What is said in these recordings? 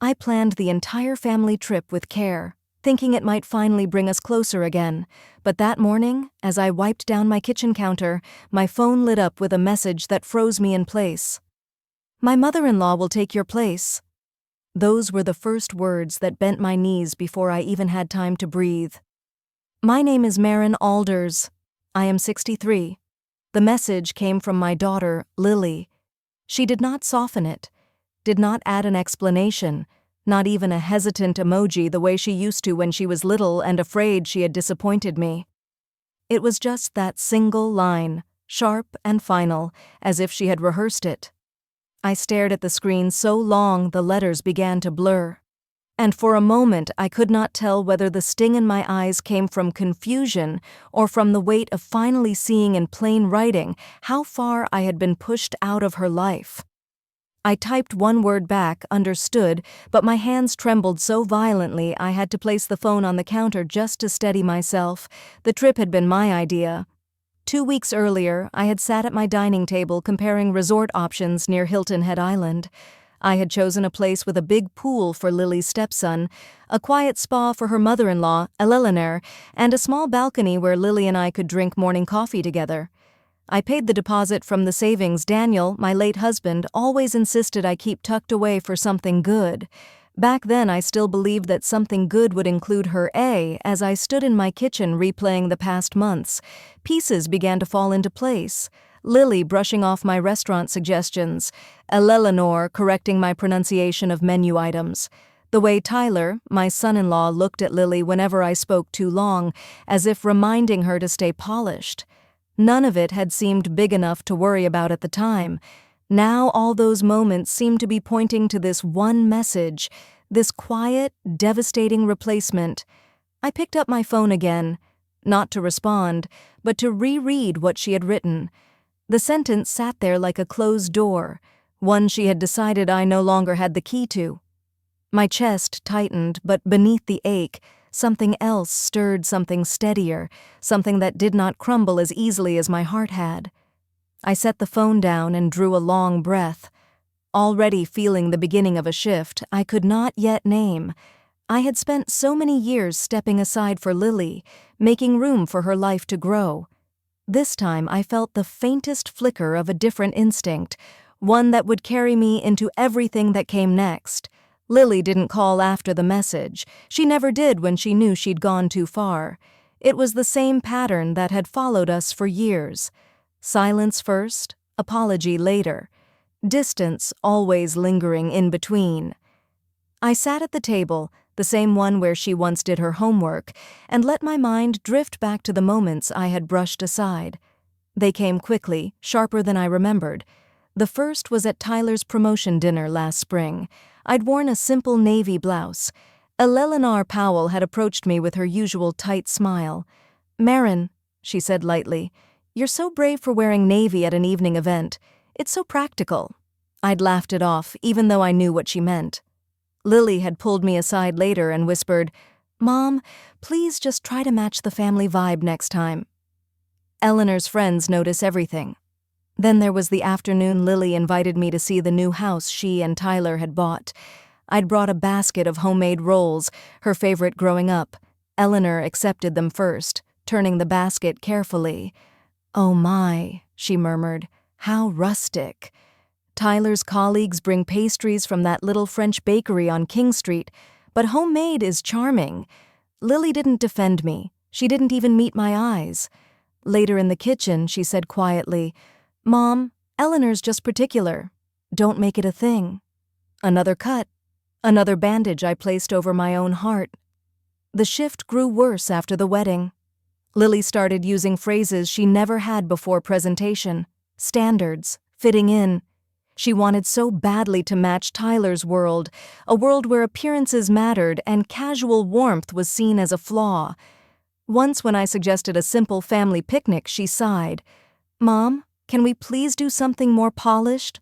I planned the entire family trip with care, thinking it might finally bring us closer again. But that morning, as I wiped down my kitchen counter, my phone lit up with a message that froze me in place. "My mother-in-law will take your place." Those were the first words that bent my knees before I even had time to breathe. "My name is Marin Alders. I am 63. The message came from my daughter, Lily. She did not soften it, did not add an explanation, not even a hesitant emoji the way she used to when she was little and afraid she had disappointed me. It was just that single line, sharp and final, as if she had rehearsed it. I stared at the screen so long the letters began to blur. And for a moment I could not tell whether the sting in my eyes came from confusion or from the weight of finally seeing in plain writing how far I had been pushed out of her life. I typed one word back, understood, but my hands trembled so violently I had to place the phone on the counter just to steady myself. The trip had been my idea. 2 weeks earlier, I had sat at my dining table comparing resort options near Hilton Head Island. I had chosen a place with a big pool for Lily's stepson, a quiet spa for her mother-in-law, Eleanor, and a small balcony where Lily and I could drink morning coffee together. I paid the deposit from the savings Daniel, my late husband, always insisted I keep tucked away for something good. Back then I still believed that something good would include her. As I stood in my kitchen replaying the past months, pieces began to fall into place. Lily brushing off my restaurant suggestions, Eleanor correcting my pronunciation of menu items. The way Tyler, my son-in-law, looked at Lily whenever I spoke too long, as if reminding her to stay polished. None of it had seemed big enough to worry about at the time. Now all those moments seemed to be pointing to this one message, this quiet, devastating replacement. I picked up my phone again, not to respond, but to reread what she had written. The sentence sat there like a closed door, one she had decided I no longer had the key to. My chest tightened, but beneath the ache, something else stirred, something steadier, something that did not crumble as easily as my heart had. I set the phone down and drew a long breath. Already feeling the beginning of a shift I could not yet name. I had spent so many years stepping aside for Lily, making room for her life to grow. This time I felt the faintest flicker of a different instinct, one that would carry me into everything that came next. Lily didn't call after the message. She never did when she knew she'd gone too far. It was the same pattern that had followed us for years. Silence first, apology later. Distance always lingering in between. I sat at the table, the same one where she once did her homework, and let my mind drift back to the moments I had brushed aside. They came quickly, sharper than I remembered. The first was at Tyler's promotion dinner last spring. I'd worn a simple navy blouse. Eleanor Powell had approached me with her usual tight smile. "Marin," she said lightly, "you're so brave for wearing navy at an evening event. It's so practical." I'd laughed it off, even though I knew what she meant. Lily had pulled me aside later and whispered, "Mom, please just try to match the family vibe next time." Eleanor's friends notice everything. Then there was the afternoon Lily invited me to see the new house she and Tyler had bought. I'd brought a basket of homemade rolls, her favorite growing up. Eleanor accepted them first, turning the basket carefully. "Oh my," she murmured, "how rustic." Tyler's colleagues bring pastries from that little French bakery on King Street, but homemade is charming. Lily didn't defend me. She didn't even meet my eyes. Later in the kitchen, she said quietly, "Mom, Eleanor's just particular. Don't make it a thing." Another cut. Another bandage I placed over my own heart. The shift grew worse after the wedding. Lily started using phrases she never had before presentation. Standards, fitting in. She wanted so badly to match Tyler's world, a world where appearances mattered and casual warmth was seen as a flaw. Once when I suggested a simple family picnic, she sighed. "Mom, can we please do something more polished?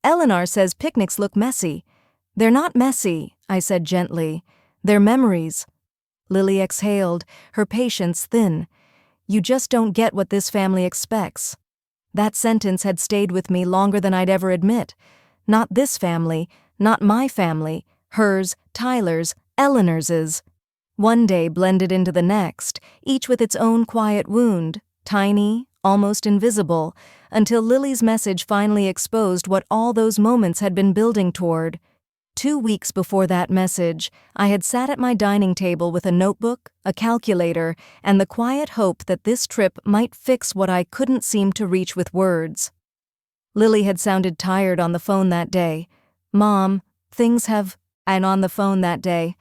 Eleanor says picnics look messy." "They're not messy," I said gently. "They're memories." Lily exhaled, her patience thin. "You just don't get what this family expects." That sentence had stayed with me longer than I'd ever admit. Not this family, not my family, Hers, Tyler's, Eleanor's. One day blended into the next, each with its own quiet wound, tiny, almost invisible, until Lily's message finally exposed what all those moments had been building toward. 2 weeks before that message, I had sat at my dining table with a notebook, a calculator, and the quiet hope that this trip might fix what I couldn't seem to reach with words. Lily had sounded tired on the phone that day. "Mom, things have..." And on the phone that day,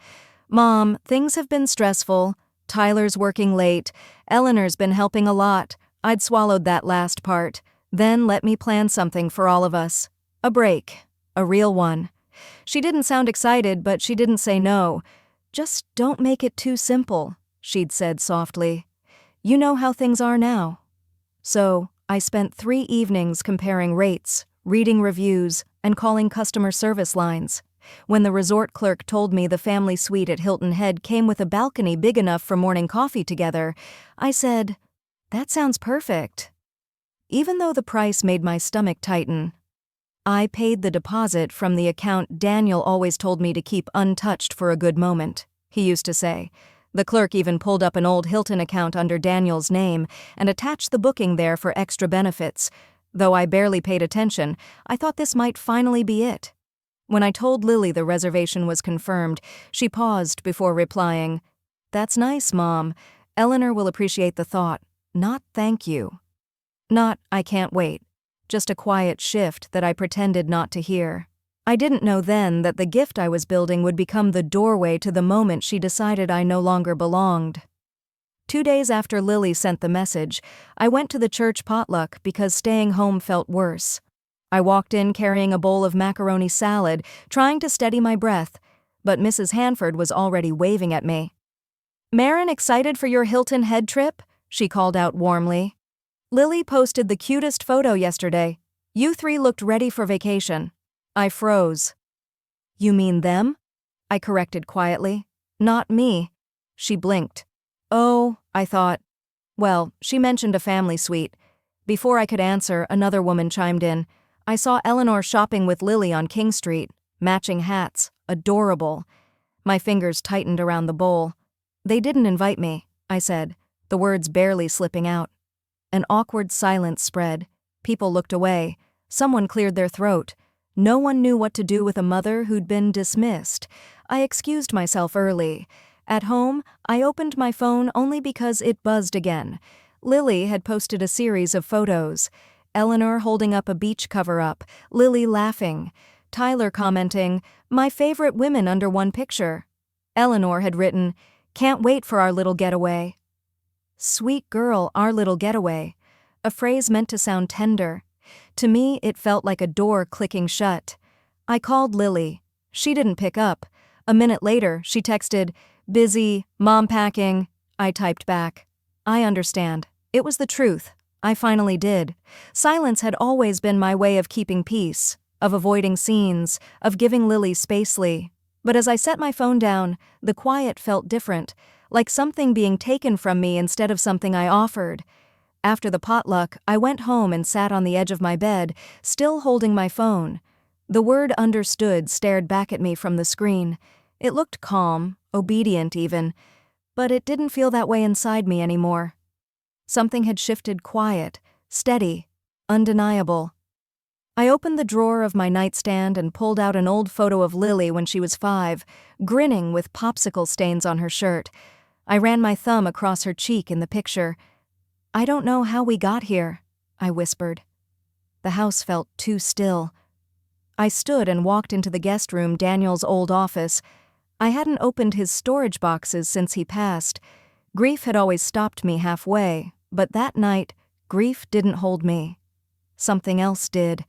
"Mom, things have been stressful. Tyler's working late. Eleanor's been helping a lot." I'd swallowed that last part. "Then let me plan something for all of us. A break. A real one." She didn't sound excited, but she didn't say no. "Just don't make it too simple," she'd said softly. "You know how things are now." So, I spent 3 evenings comparing rates, reading reviews, and calling customer service lines. When the resort clerk told me the family suite at Hilton Head came with a balcony big enough for morning coffee together, I said, "That sounds perfect." Even though the price made my stomach tighten, I paid the deposit from the account Daniel always told me to keep untouched for a good moment, he used to say. The clerk even pulled up an old Hilton account under Daniel's name and attached the booking there for extra benefits. Though I barely paid attention, I thought this might finally be it. When I told Lily the reservation was confirmed, she paused before replying, "That's nice, Mom. Eleanor will appreciate the thought. Not thank you." Not "I can't wait." Just a quiet shift that I pretended not to hear. I didn't know then that the gift I was building would become the doorway to the moment she decided I no longer belonged. 2 days after Lily sent the message, I went to the church potluck because staying home felt worse. I walked in carrying a bowl of macaroni salad, trying to steady my breath, but Mrs. Hanford was already waving at me. "Marin, excited for your Hilton Head trip?" she called out warmly. "Lily posted the cutest photo yesterday. You 3 looked ready for vacation." I froze. "You mean them?" I corrected quietly. "Not me." She blinked. "Oh," I thought. Well, she mentioned a family suite. Before I could answer, another woman chimed in. "I saw Eleanor shopping with Lily on King Street. Matching hats. Adorable." My fingers tightened around the bowl. "They didn't invite me," I said, the words barely slipping out. An awkward silence spread. People looked away. Someone cleared their throat. No one knew what to do with a mother who'd been dismissed. I excused myself early. At home, I opened my phone only because it buzzed again. Lily had posted a series of photos. Eleanor holding up a beach cover-up, Lily laughing. Tyler commenting, "My favorite women under one picture." Eleanor had written, "Can't wait for our little getaway." Sweet girl, our little getaway. A phrase meant to sound tender. To me, it felt like a door clicking shut. I called Lily. She didn't pick up. A minute later, she texted, "Busy, mom packing." I typed back, "I understand." It was the truth. I finally did. Silence had always been my way of keeping peace, of avoiding scenes, of giving Lily spacely. But as I set my phone down, the quiet felt different, like something being taken from me instead of something I offered. After the potluck, I went home and sat on the edge of my bed, still holding my phone. The word "understood" stared back at me from the screen. It looked calm, obedient even, but it didn't feel that way inside me anymore. Something had shifted quiet, steady, undeniable. I opened the drawer of my nightstand and pulled out an old photo of Lily when she was 5, grinning with popsicle stains on her shirt. I ran my thumb across her cheek in the picture. "I don't know how we got here," I whispered. The house felt too still. I stood and walked into the guest room, Daniel's old office. I hadn't opened his storage boxes since he passed. Grief had always stopped me halfway, but that night, grief didn't hold me. Something else did.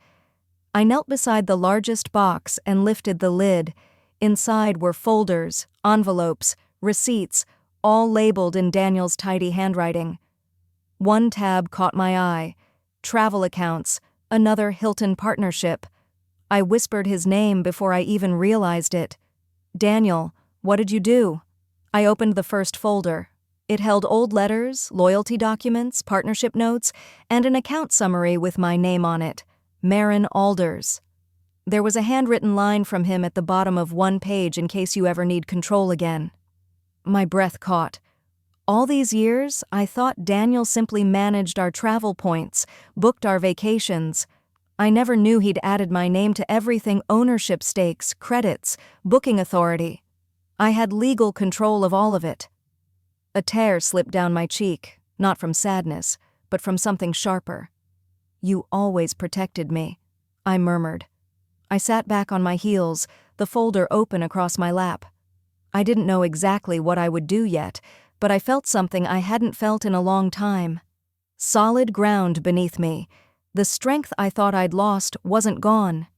I knelt beside the largest box and lifted the lid. Inside were folders, envelopes, receipts, all labeled in Daniel's tidy handwriting. One tab caught my eye. Travel accounts, another Hilton partnership. I whispered his name before I even realized it. "Daniel, what did you do?" I opened the first folder. It held old letters, loyalty documents, partnership notes, and an account summary with my name on it, Marin Alders. There was a handwritten line from him at the bottom of one page in case you ever need control again. My breath caught. All these years, I thought Daniel simply managed our travel points, booked our vacations. I never knew he'd added my name to everything: ownership stakes, credits, booking authority. I had legal control of all of it. A tear slipped down my cheek, not from sadness, but from something sharper. "You always protected me," I murmured. I sat back on my heels, the folder open across my lap. I didn't know exactly what I would do yet, but I felt something I hadn't felt in a long time. Solid ground beneath me. The strength I thought I'd lost wasn't gone.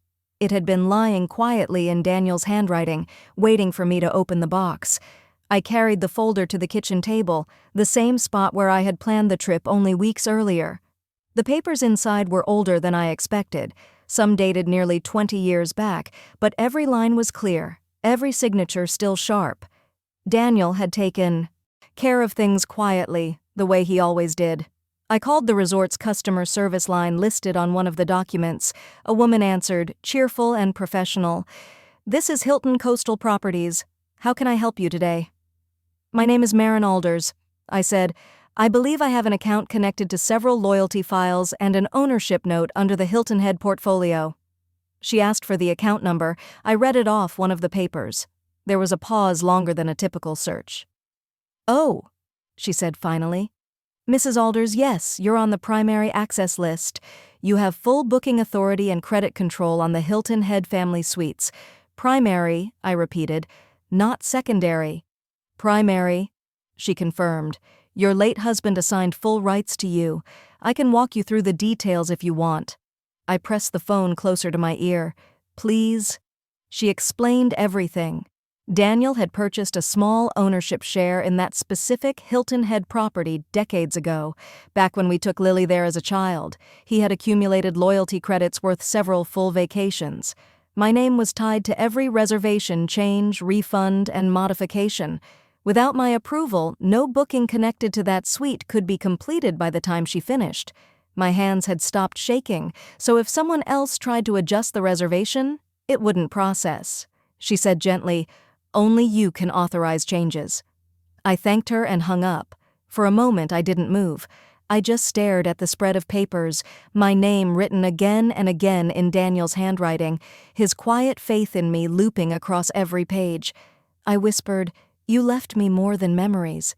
It had been lying quietly in Daniel's handwriting, waiting for me to open the box. I carried the folder to the kitchen table, the same spot where I had planned the trip only weeks earlier. The papers inside were older than I expected, some dated nearly 20 years back, but every line was clear, every signature still sharp. Daniel had taken care of things quietly, the way he always did. I called the resort's customer service line listed on one of the documents. A woman answered, cheerful and professional. "This is Hilton Coastal Properties. How can I help you today?" "My name is Maren Alders," I said. "I believe I have an account connected to several loyalty files and an ownership note under the Hilton Head portfolio." She asked for the account number. I read it off one of the papers. There was a pause longer than a typical search. "Oh," she said finally. "Mrs. Alders, yes, you're on the primary access list. You have full booking authority and credit control on the Hilton Head family suites. Primary," I repeated, "not secondary." "Primary," she confirmed. "Your late husband assigned full rights to you. I can walk you through the details if you want." I pressed the phone closer to my ear. "Please?" She explained everything. Daniel had purchased a small ownership share in that specific Hilton Head property decades ago, back when we took Lily there as a child. He had accumulated loyalty credits worth several full vacations. My name was tied to every reservation, change, refund, and modification. Without my approval, no booking connected to that suite could be completed by the time she finished. My hands had stopped shaking, so if someone else tried to adjust the reservation, it wouldn't process. She said gently, "Only you can authorize changes." I thanked her and hung up. For a moment I didn't move. I just stared at the spread of papers, my name written again and again in Daniel's handwriting, his quiet faith in me looping across every page. I whispered, "You left me more than memories."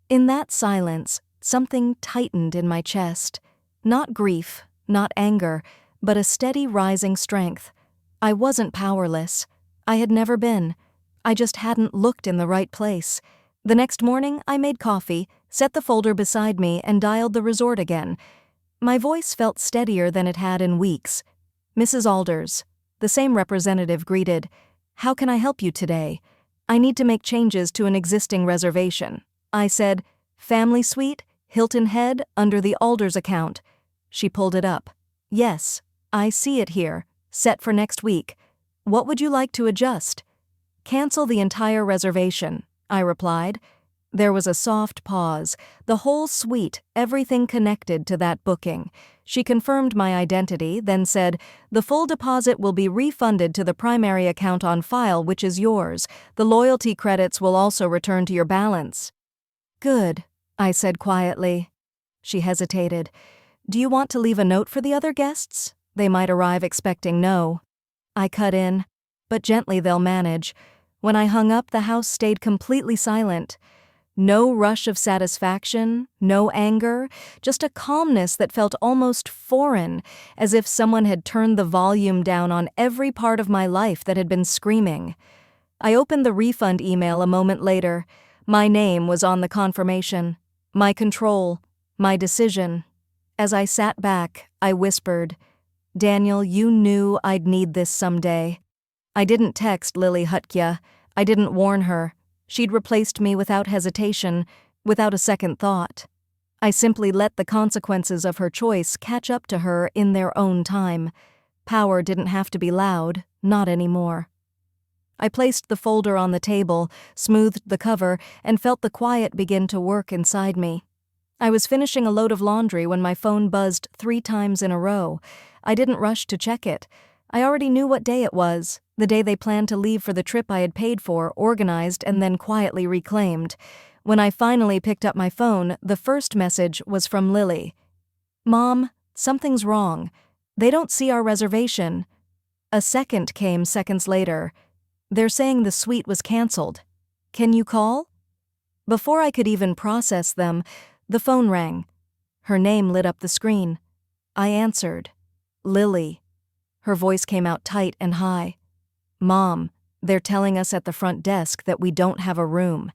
In that silence, something tightened in my chest. Not grief, not anger, but a steady rising strength. I wasn't powerless. I had never been. I just hadn't looked in the right place. The next morning, I made coffee, set the folder beside me, and dialed the resort again. My voice felt steadier than it had in weeks. "Mrs. Alders," the same representative greeted. "How can I help you today?" "I need to make changes to an existing reservation." I said, "Family suite, Hilton Head, under the Alders account." She pulled it up. "Yes, I see it here, set for next week. What would you like to adjust?" "Cancel the entire reservation," I replied. There was a soft pause. The whole suite, everything connected to that booking. She confirmed my identity, then said, "The full deposit will be refunded to the primary account on file, which is yours. The loyalty credits will also return to your balance." "Good," I said quietly. She hesitated. "Do you want to leave a note for the other guests? They might arrive expecting no." I cut in, "But gently they'll manage." When I hung up, the house stayed completely silent. No rush of satisfaction, no anger, just a calmness that felt almost foreign, as if someone had turned the volume down on every part of my life that had been screaming. I opened the refund email a moment later. My name was on the confirmation. My control. My decision. As I sat back, I whispered, "Daniel, you knew I'd need this someday." I didn't text Lily Hutkya. I didn't warn her. She'd replaced me without hesitation, without a second thought. I simply let the consequences of her choice catch up to her in their own time. Power didn't have to be loud, not anymore. I placed the folder on the table, smoothed the cover, and felt the quiet begin to work inside me. I was finishing a load of laundry when my phone buzzed 3 times in a row. I didn't rush to check it. I already knew what day it was, the day they planned to leave for the trip I had paid for, organized, and then quietly reclaimed. When I finally picked up my phone, the first message was from Lily. "Mom, something's wrong. They don't see our reservation." A second came seconds later. "They're saying the suite was canceled. Can you call?" Before I could even process them, the phone rang. Her name lit up the screen. I answered. "Lily." Her voice came out tight and high. "Mom, they're telling us at the front desk that we don't have a room.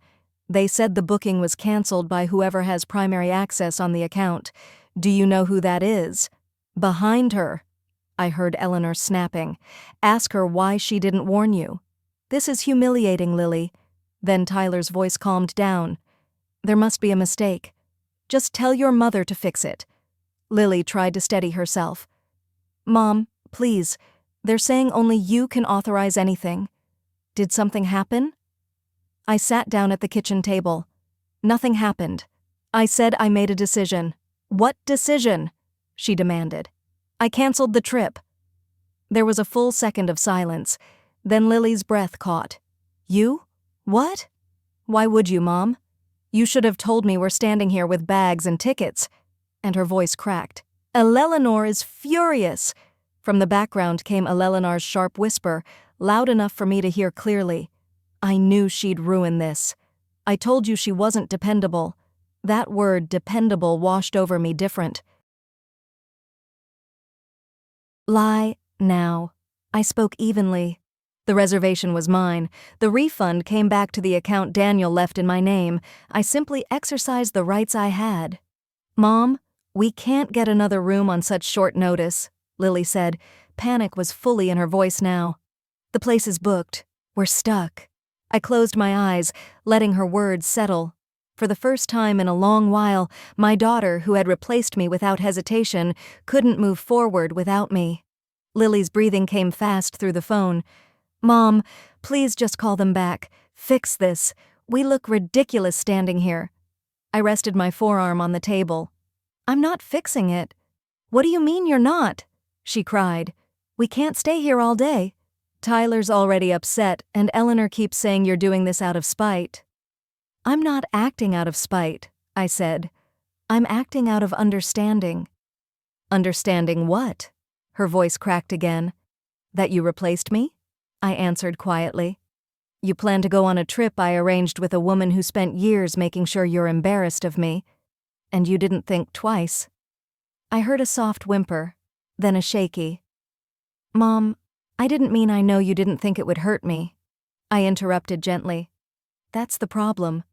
They said the booking was canceled by whoever has primary access on the account. Do you know who that is?" "Behind her," I heard Eleanor snapping. "Ask her why she didn't warn you." "This is humiliating, Lily." Then Tyler's voice calmed down. "There must be a mistake. Just tell your mother to fix it." Lily tried to steady herself. "Mom, please, they're saying only you can authorize anything. Did something happen?" I sat down at the kitchen table. "Nothing happened. I said I made a decision." "What decision?" she demanded. "I canceled the trip." There was a full second of silence. Then Lily's breath caught. "You? What?" "Why would you, Mom? You should have told me we're standing here with bags and tickets." And her voice cracked. "Eleanor is furious." From the background came Eleanor's sharp whisper, loud enough for me to hear clearly. "I knew she'd ruin this. I told you she wasn't dependable." That word, dependable, washed over me different. "Lie, now." I spoke evenly. The reservation was mine. The refund came back to the account Daniel left in my name. I simply exercised the rights I had. "Mom, we can't get another room on such short notice," Lily said. Panic was fully in her voice now. "The place is booked. We're stuck." I closed my eyes, letting her words settle. For the first time in a long while, my daughter, who had replaced me without hesitation, couldn't move forward without me. Lily's breathing came fast through the phone. "Mom, please just call them back. Fix this. We look ridiculous standing here." I rested my forearm on the table. "I'm not fixing it." "What do you mean you're not?" she cried. "We can't stay here all day. Tyler's already upset, and Eleanor keeps saying you're doing this out of spite." "I'm not acting out of spite," I said. "I'm acting out of understanding." "Understanding what?" Her voice cracked again. "That you replaced me?" I answered quietly. "You plan to go on a trip I arranged with a woman who spent years making sure you're embarrassed of me. And you didn't think twice." I heard a soft whimper, then a shaky. "Mom, I didn't mean I know you didn't think it would hurt me." I interrupted gently. "That's the problem.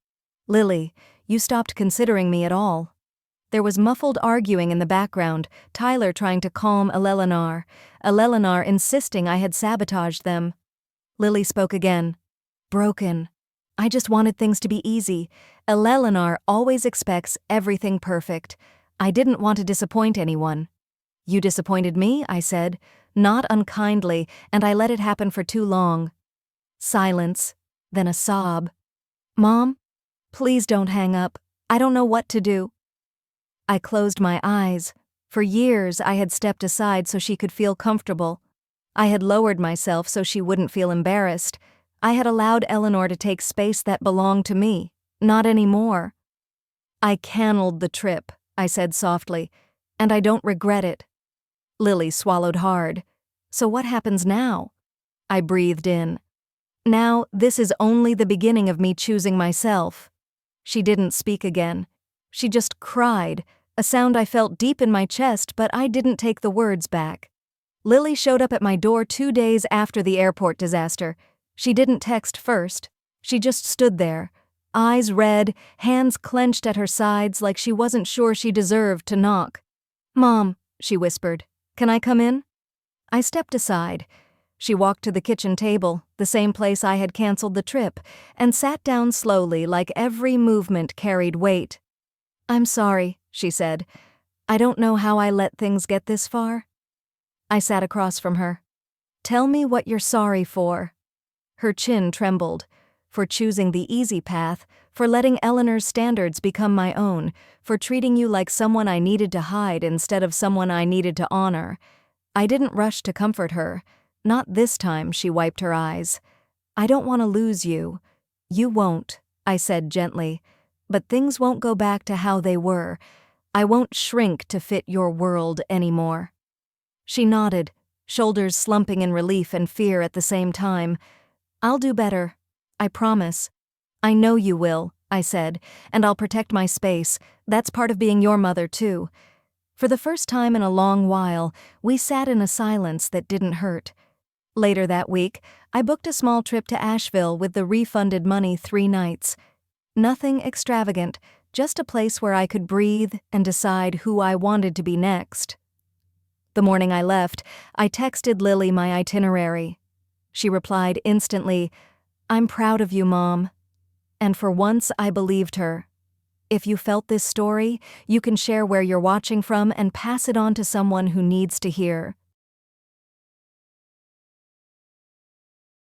Lily, you stopped considering me at all." There was muffled arguing in the background, Tyler trying to calm Eleanor insisting I had sabotaged them. Lily spoke again. "Broken. I just wanted things to be easy. Eleanor always expects everything perfect. I didn't want to disappoint anyone." "You disappointed me," I said, not unkindly, and I let it happen for too long. Silence, then a sob. "Mom, please don't hang up. I don't know what to do." I closed my eyes. For years, I had stepped aside so she could feel comfortable. I had lowered myself so she wouldn't feel embarrassed. I had allowed Eleanor to take space that belonged to me. Not anymore. "I canceled the trip," I said softly, "and I don't regret it." Lily swallowed hard. "So what happens now?" I breathed in. "Now, this is only the beginning of me choosing myself." She didn't speak again. She just cried, a sound I felt deep in my chest, but I didn't take the words back. Lily showed up at my door 2 days after the airport disaster. She didn't text first. She just stood there, eyes red, hands clenched at her sides like she wasn't sure she deserved to knock. "Mom," she whispered, "can I come in?" I stepped aside. She walked to the kitchen table, the same place I had canceled the trip, and sat down slowly like every movement carried weight. "I'm sorry," she said. "I don't know how I let things get this far." I sat across from her. "Tell me what you're sorry for." Her chin trembled. For choosing the easy path, for letting Eleanor's standards become my own, for treating you like someone I needed to hide instead of someone I needed to honor. I didn't rush to comfort her. Not this time, she wiped her eyes. I don't want to lose you. You won't, I said gently. But things won't go back to how they were. I won't shrink to fit your world anymore. She nodded, shoulders slumping in relief and fear at the same time. I'll do better. I promise. I know you will, I said, and I'll protect my space. That's part of being your mother, too. For the first time in a long while, we sat in a silence that didn't hurt. Later that week, I booked a small trip to Asheville with the refunded money 3 nights. Nothing extravagant, just a place where I could breathe and decide who I wanted to be next. The morning I left, I texted Lily my itinerary. She replied instantly, "I'm proud of you, Mom." And for once, I believed her. If you felt this story, you can share where you're watching from and pass it on to someone who needs to hear.